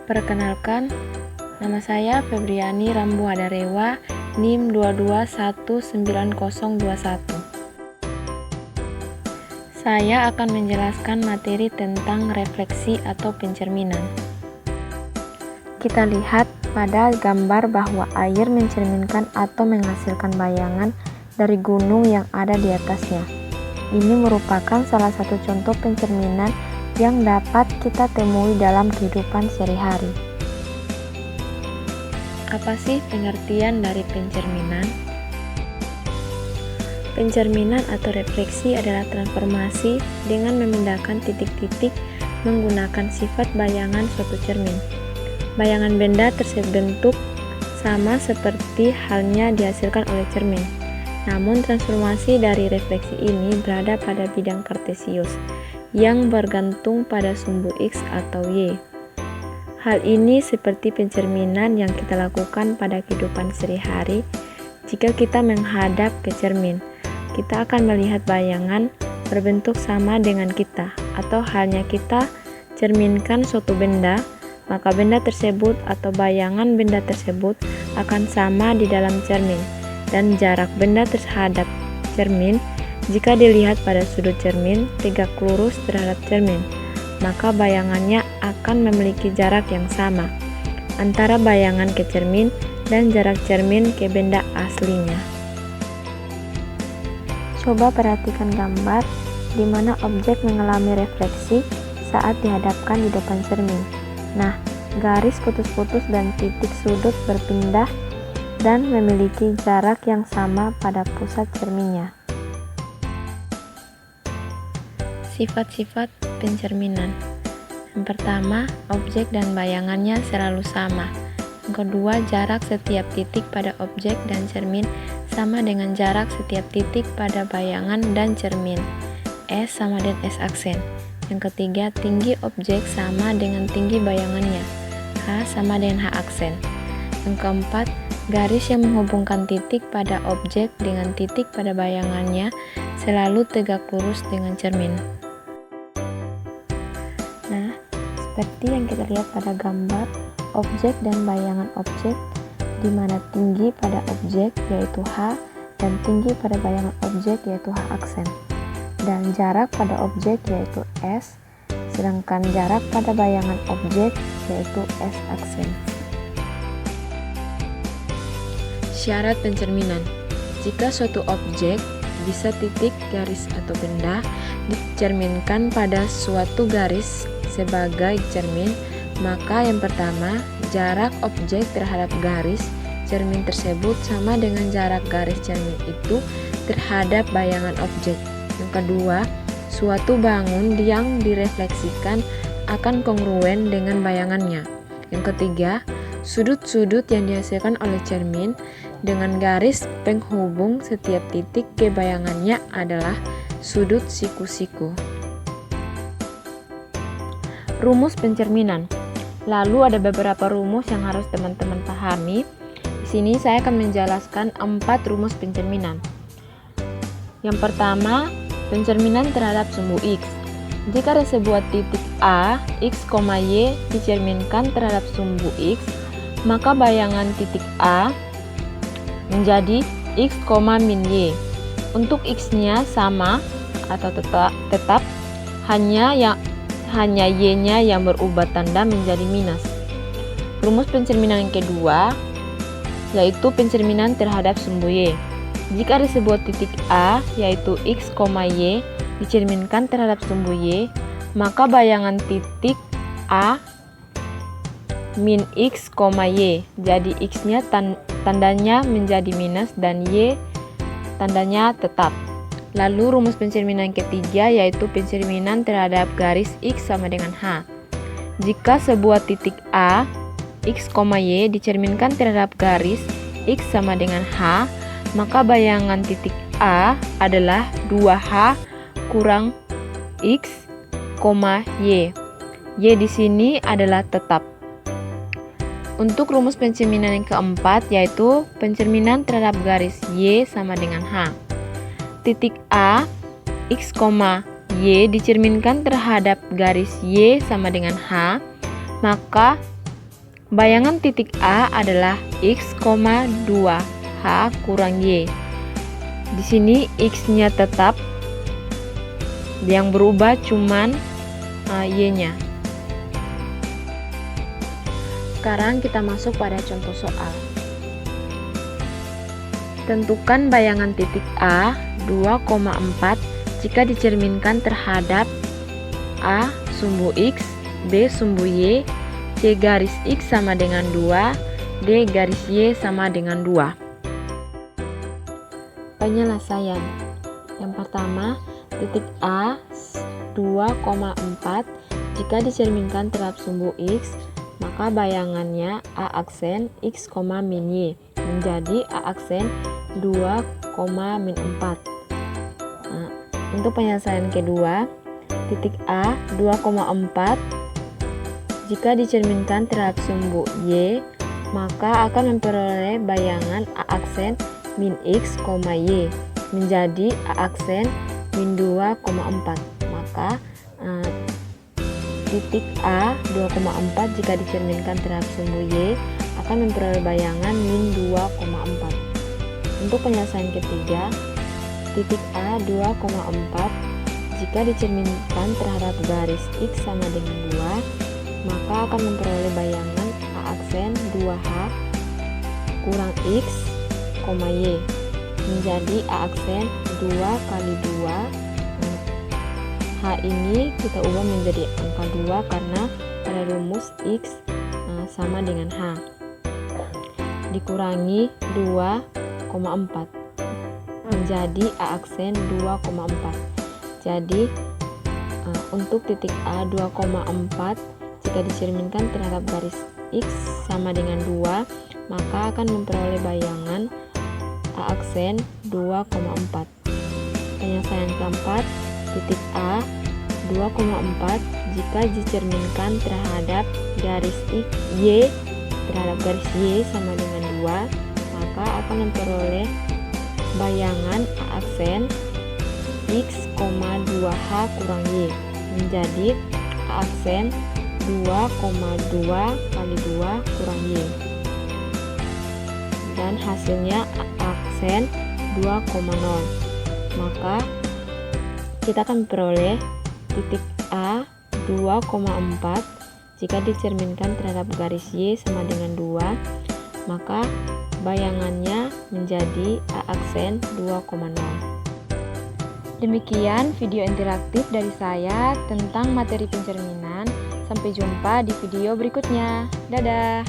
Perkenalkan, nama saya Febriani Rambu Hadarewa, NIM 2219021. Saya akan menjelaskan materi tentang refleksi atau pencerminan. Kita lihat pada gambar bahwa air mencerminkan atau menghasilkan bayangan dari gunung yang ada di atasnya. Ini merupakan salah satu contoh pencerminan yang dapat kita temui dalam kehidupan sehari-hari. Apa sih pengertian dari pencerminan? Pencerminan atau refleksi adalah transformasi dengan memindahkan titik-titik menggunakan sifat bayangan suatu cermin. Bayangan benda tersebut bentuk sama seperti halnya dihasilkan oleh cermin. Namun transformasi dari refleksi ini berada pada bidang kartesius yang bergantung pada sumbu X atau Y. Hal ini seperti pencerminan yang kita lakukan pada kehidupan sehari-hari. Jika kita menghadap ke cermin, kita akan melihat bayangan berbentuk sama dengan kita, atau halnya kita cerminkan suatu benda, maka benda tersebut atau bayangan benda tersebut akan sama di dalam cermin, dan jarak benda terhadap cermin jika dilihat pada sudut cermin tegak lurus terhadap cermin, maka bayangannya akan memiliki jarak yang sama antara bayangan ke cermin dan jarak cermin ke benda aslinya. Coba perhatikan gambar di mana objek mengalami refleksi saat dihadapkan di depan cermin. Nah, garis putus-putus dan titik sudut berpindah dan memiliki jarak yang sama pada pusat cerminnya. Sifat-sifat pencerminan. Yang pertama, objek dan bayangannya selalu sama. Yang kedua, jarak setiap titik pada objek dan cermin sama dengan jarak setiap titik pada bayangan dan cermin. S sama dengan S aksen. Yang ketiga, tinggi objek sama dengan tinggi bayangannya. H sama dengan H aksen. Yang keempat, garis yang menghubungkan titik pada objek dengan titik pada bayangannya selalu tegak lurus dengan cermin. Nah, seperti yang kita lihat pada gambar objek dan bayangan objek, di mana tinggi pada objek yaitu H dan tinggi pada bayangan objek yaitu H aksen, dan jarak pada objek yaitu S, sedangkan jarak pada bayangan objek yaitu S aksen. Syarat pencerminan. Jika suatu objek bisa titik, garis, atau benda dicerminkan pada suatu garis sebagai cermin, maka yang pertama, jarak objek terhadap garis cermin tersebut sama dengan jarak garis cermin itu terhadap bayangan objek. Yang kedua, suatu bangun yang direfleksikan akan kongruen dengan bayangannya. Yang ketiga, sudut-sudut yang dihasilkan oleh cermin dengan garis penghubung setiap titik ke bayangannya adalah sudut siku-siku. Rumus pencerminan. Lalu ada beberapa rumus yang harus teman-teman pahami. Di sini saya akan menjelaskan 4 rumus pencerminan. Yang pertama, pencerminan terhadap sumbu X. Jika ada sebuah titik A, X, Y dicerminkan terhadap sumbu X, maka bayangan titik A menjadi X, min Y. Untuk X-nya sama atau tetap hanya Y-nya yang berubah tanda menjadi minus. Rumus pencerminan yang kedua yaitu pencerminan terhadap sumbu Y. Jika ada sebuah titik A yaitu X, Y dicerminkan terhadap sumbu Y, maka bayangan titik A min X, Y. Jadi X-nya tandanya menjadi minus dan Y tandanya tetap. Lalu rumus pencerminan ketiga yaitu pencerminan terhadap garis X sama dengan H. Jika sebuah titik A, X, Y dicerminkan terhadap garis X sama dengan H, maka bayangan titik A adalah 2H kurang X, Y. Y di sini adalah tetap. Untuk rumus pencerminan yang keempat yaitu pencerminan terhadap garis Y sama dengan H. Titik A, X, Y dicerminkan terhadap garis Y sama dengan H, maka Bayangan titik A adalah X, 2H kurang Y. Di sini X-nya tetap, yang berubah cuman Y-nya. Sekarang kita masuk pada contoh soal. Tentukan bayangan titik A 2,4 jika dicerminkan terhadap A sumbu X, B sumbu Y, C garis X sama dengan 2, D garis Y sama dengan 2. Penyelesaian. Yang pertama, titik A 2,4 jika dicerminkan terhadap sumbu X, maka bayangannya A aksen X, min Y menjadi A aksen 2, min 4. Nah, untuk penyelesaian kedua, titik A 2,4 jika dicerminkan terhadap sumbu Y, maka akan memperoleh bayangan A aksen min X, Y menjadi A aksen min 2,4. Maka titik A 2,4 jika dicerminkan terhadap sumbu Y akan memperoleh bayangan min 2,4. Untuk penyelesaian ketiga, titik A 2,4 jika dicerminkan terhadap garis X sama dengan 2, maka akan memperoleh bayangan A aksen 2H kurang X, Y menjadi A aksen 2 kali 2. H ini kita ubah menjadi angka 2 karena pada rumus X sama dengan H dikurangi 2,4 menjadi A aksen 2,4. Jadi untuk titik A 2,4 jika dicerminkan terhadap garis X sama dengan 2, maka akan memperoleh bayangan A aksen 2,4. Penyelesaian keempat, titik A 2,4 jika dicerminkan terhadap garis X, Y sama dengan 2, maka akan memperoleh bayangan A aksen X, 2H kurang Y menjadi A aksen 2,2 kali 2 kurang Y, dan hasilnya A aksen 2,0. Maka kita akan memperoleh titik A 2,4 jika dicerminkan terhadap garis Y sama dengan 2, maka bayangannya menjadi A aksen 2,0. Demikian video interaktif dari saya tentang materi pencerminan. Sampai jumpa di video berikutnya. Dadah!